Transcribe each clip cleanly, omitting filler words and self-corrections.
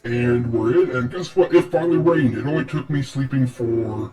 And we're in, and guess what? It finally rained. It only took me sleeping for...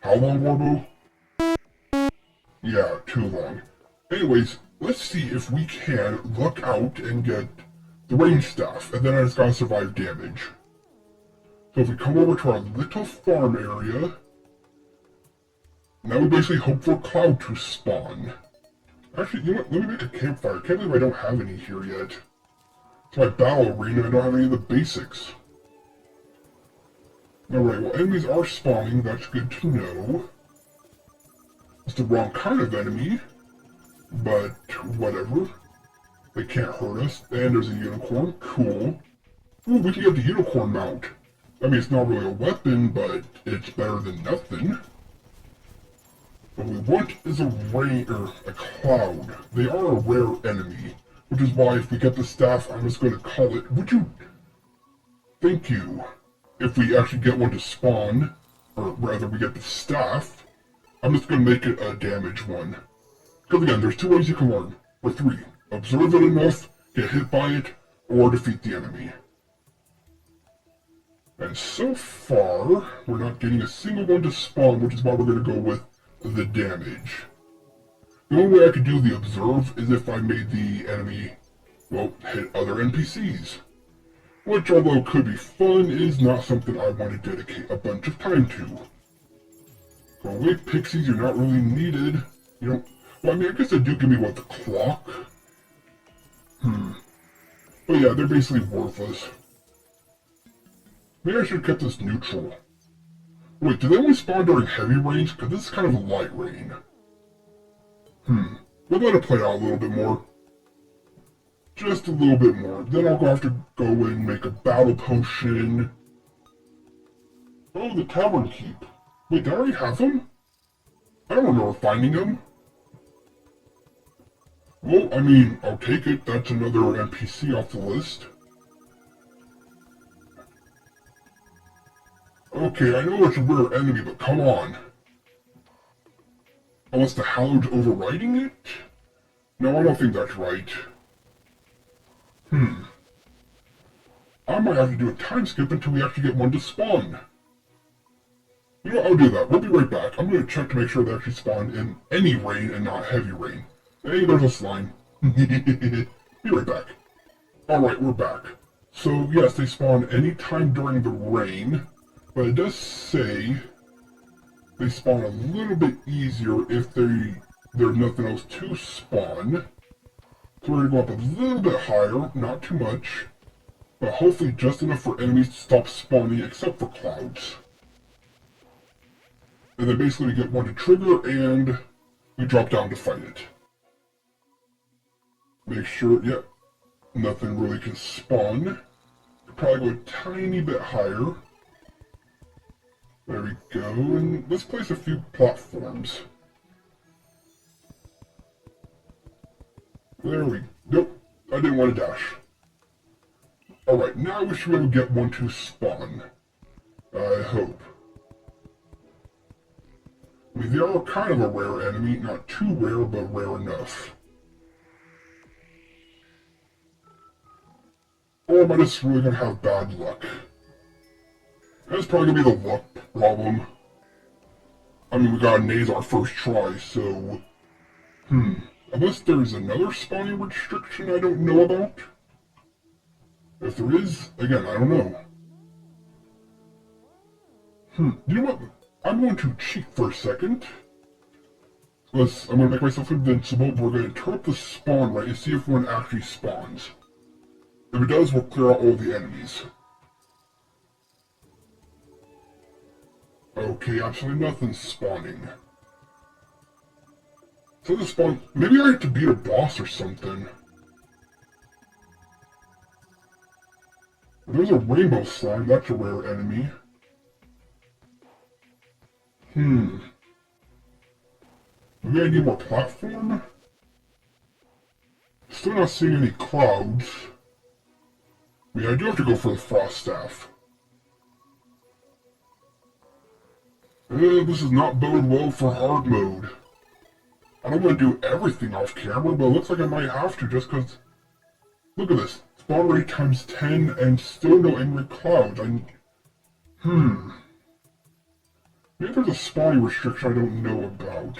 how long, Orbo? Yeah, too long. Anyways, let's see if we can luck out and get the rain stuff, and then I just gotta survive damage. So if we come over to our little farm area, now we basically hope for a cloud to spawn. Actually, you know what? Let me make a campfire. I can't believe I don't have any here yet. It's my battle arena, I don't have any of the basics. Alright, well, enemies are spawning, that's good to know. It's the wrong kind of enemy, but whatever. They can't hurt us. And there's a unicorn, cool. Ooh, we can get the unicorn mount. I mean, it's not really a weapon, but it's better than nothing. What we want is a rain, or a cloud. They are a rare enemy, which is why if we get the staff, I'm just going to call it, would you? Thank you. If we actually get one to spawn, or rather we get the staff, I'm just going to make it a damage one. Because again, there's two ways you can learn, or three. Observe it enough, get hit by it, or defeat the enemy. And so far, we're not getting a single one to spawn, which is why we're going to go with the damage. The only way I could do the observe is if I made the enemy, well, hit other NPCs. Which, although could be fun, is not something I want to dedicate a bunch of time to. Go away, pixies, you're not really needed. You don't... Well, I mean, I guess they do give me, what, the clock? But yeah, they're basically worthless. Maybe I should have kept this neutral. Wait, do they only spawn during heavy rains? Because this is kind of a light rain. We'll let it play out a little bit more. Just a little bit more. Then I'll have to go and make a battle potion. Oh, the tavern keep. Wait, did I already have them? I don't remember finding them. Well, I mean, I'll take it. That's another NPC off the list. Okay, I know it's a rare enemy, but come on. Unless the Hallowed's overriding it? No, I don't think that's right. I might have to do a time skip until we actually get one to spawn. You know, I'll do that. We'll be right back. I'm going to check to make sure they actually spawn in any rain and not heavy rain. Hey, there's a slime. Be right back. Alright, we're back. So, yes, they spawn anytime during the rain, but it does say they spawn a little bit easier if there's nothing else to spawn. So we're going to go up a little bit higher, not too much, but hopefully just enough for enemies to stop spawning except for clouds. And then basically we get one to trigger and we drop down to fight it. Make sure, yep, nothing really can spawn. Probably go a tiny bit higher. There we go, and let's place a few platforms. There we go. Nope, I didn't want to dash. Alright, now we should be able to get one to spawn. I hope. I mean, they are kind of a rare enemy, not too rare, but rare enough. Or am I just really gonna have bad luck? That's probably gonna be the luck problem. I mean, we got a naze our first try, so... Unless there's another spawning restriction I don't know about? If there is, again, I don't know. You know what? I'm going to cheat for a second. I'm gonna make myself invincible, we're gonna turn up the spawn rate and see if one actually spawns. If it does, we'll clear out all the enemies. Okay, absolutely nothing's spawning. So the spawn... Maybe I have to beat a boss or something. There's a rainbow slime, that's a rare enemy. Maybe I need more platform? Still not seeing any clouds. I mean, I do have to go for the frost staff. This is not bode well for hard mode. I don't want to do everything off camera, but it looks like I might have to just because Look at this. Spawn rate times 10 and still no angry clouds. Maybe there's a spawning restriction I don't know about.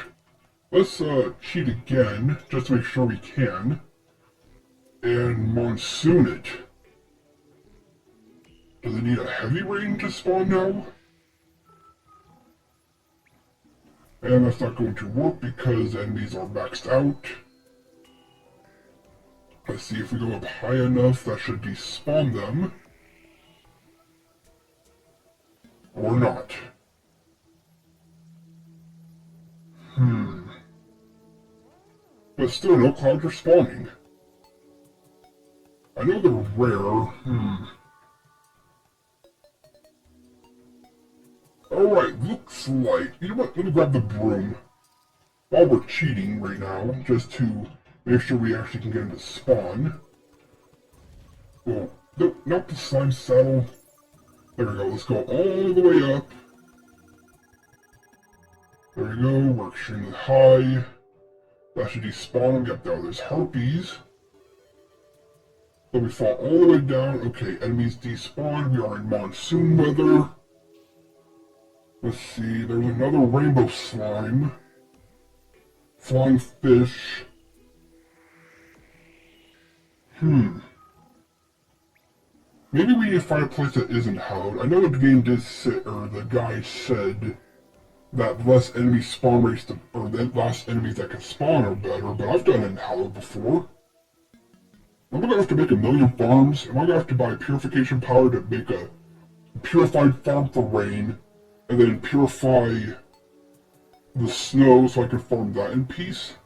Let's cheat again, just to make sure we can. And monsoon it. Does it need a heavy rain to spawn now? And that's not going to work because enemies are maxed out. Let's see if we go up high enough, that should despawn them. Or not. But still, no clouds are spawning. I know they're rare. Alright, looks like... You know what? Let me grab the broom. While we're cheating right now, just to make sure we actually can get into spawn. Oh, no, not the slime saddle. There we go, let's go all the way up. There we go, we're extremely high. That should despawn. Yep, there's harpies. Then we fall all the way down. Okay, enemies despawn. We are in monsoon weather. Let's see, there's another rainbow slime. Flying fish. Maybe we need to find a place that isn't hallowed. I know the game did say, or the guy said, that less enemy spawn rates, or the less enemies that can spawn are better, but I've done it in hallowed before. Am I gonna have to make 1,000,000 farms? Am I gonna have to buy purification power to make a purified farm for rain, and then purify the snow so I can farm that in peace?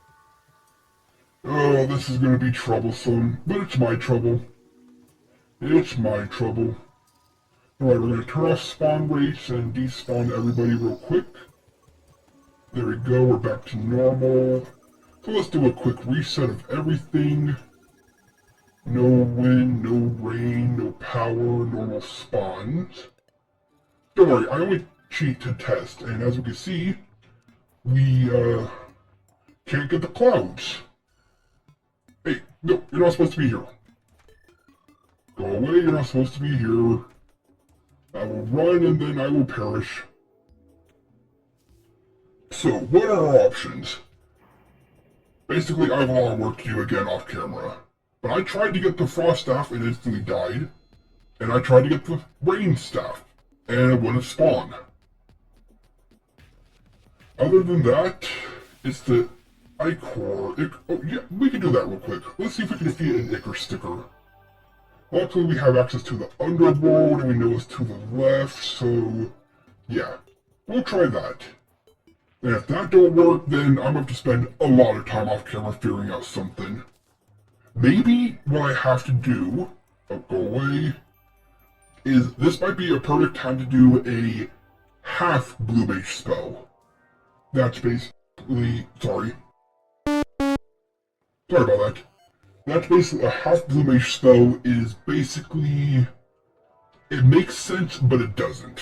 Oh, this is gonna be troublesome, but it's my trouble. It's my trouble. Alright, we're gonna turn off spawn rates and despawn everybody real quick. There we go, we're back to normal. So let's do a quick reset of everything. No wind, no rain, no power, normal spawns. Don't worry, I only cheat to test, and as we can see, we can't get the clouds. Hey, no, you're not supposed to be here. Go away, you're not supposed to be here. I will run and then I will perish. So, what are our options? Basically, I have a lot of work to do again off camera. But I tried to get the frost staff and instantly died. And I tried to get the rain staff, and it wouldn't spawn. Other than that, it's the Ichor. Oh yeah, we can do that real quick. Let's see if we can defeat an Ichor sticker. Luckily we have access to the underworld, and we know it's to the left, so yeah. We'll try that. And if that don't work, then I'm going to have to spend a lot of time off camera figuring out something. Maybe what I have to do, go away, is this might be a perfect time to do a half Blue Mage spell. That's basically, sorry about that. That's basically a half Blue Mage spell is basically, it makes sense, but it doesn't.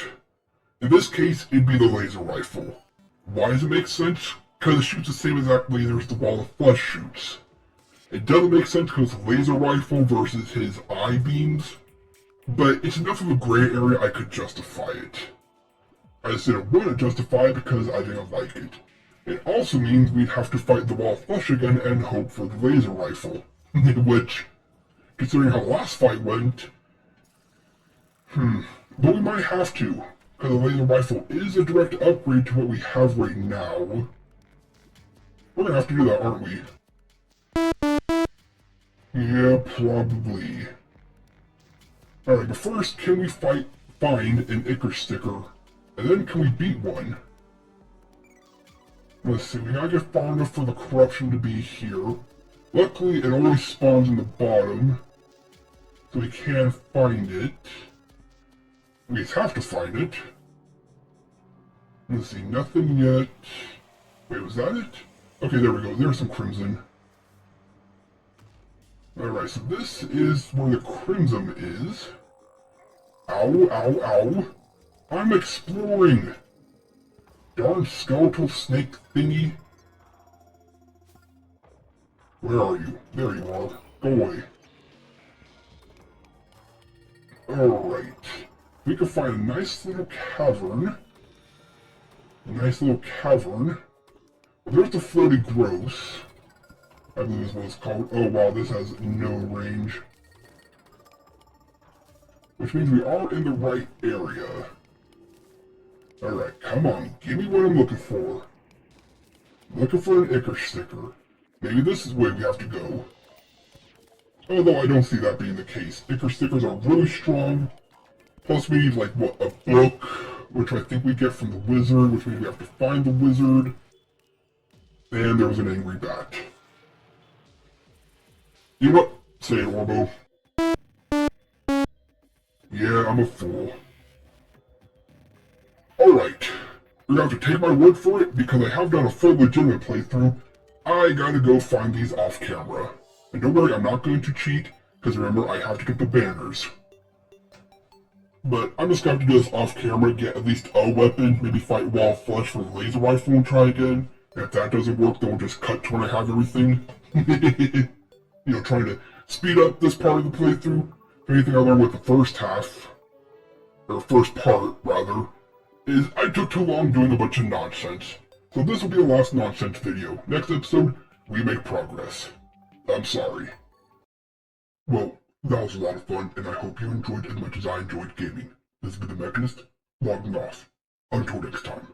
In this case, it'd be the laser rifle. Why does it make sense? Because it shoots the same exact laser as the Wall of Flesh shoots. It doesn't make sense because it's a laser rifle versus his eye beams, but it's enough of a gray area I could justify it. I just didn't want to justify it because I didn't like it. It also means we'd have to fight the Wall of Flesh again and hope for the laser rifle. Which, considering how the last fight went, but we might have to, because the laser rifle is a direct upgrade to what we have right now. We're gonna have to do that, aren't we? Yeah, probably. Alright, but first, can we find an Ichor sticker? And then can we beat one? Let's see, we gotta get far enough for the corruption to be here. Luckily, it always spawns in the bottom, so we can find it. We just have to find it. Let's see, nothing yet. Wait, was that it? Okay, there we go, there's some crimson. Alright, so this is where the crimson is. Ow, ow, ow. I'm exploring! Darn skeletal snake thingy. Where are you? There you are. Go away. Alright. We can find a nice little cavern. Well, there's the floaty gross. I believe is what it's called. Oh wow, this has no range. Which means we are in the right area. Alright, come on. Give me what I'm looking for. Looking for an Ichor sticker. Maybe this is the way we have to go. Although I don't see that being the case. Ichor stickers are really strong. Plus we need, like, what, a book, which I think we get from the wizard, which means we have to find the wizard. And there was an angry bat. You know what? Say it, Orbo. Yeah, I'm a fool. Alright. You're gonna have to take my word for it, because I have done a full legitimate playthrough. I gotta go find these off camera. And don't worry, I'm not going to cheat, because remember, I have to get the banners. But I'm just going to do this off camera, get at least a weapon, maybe fight Wall Flush for the laser rifle and try again. And if that doesn't work, then we'll just cut to when I have everything. You know, trying to speed up this part of the playthrough. If anything I learned with the first half, or first part, rather, is I took too long doing a bunch of nonsense. So this will be the last nonsense video. Next episode, we make progress. I'm sorry. Well, that was a lot of fun, and I hope you enjoyed as much as I enjoyed gaming. This has been The Mechanist, logging off. Until next time.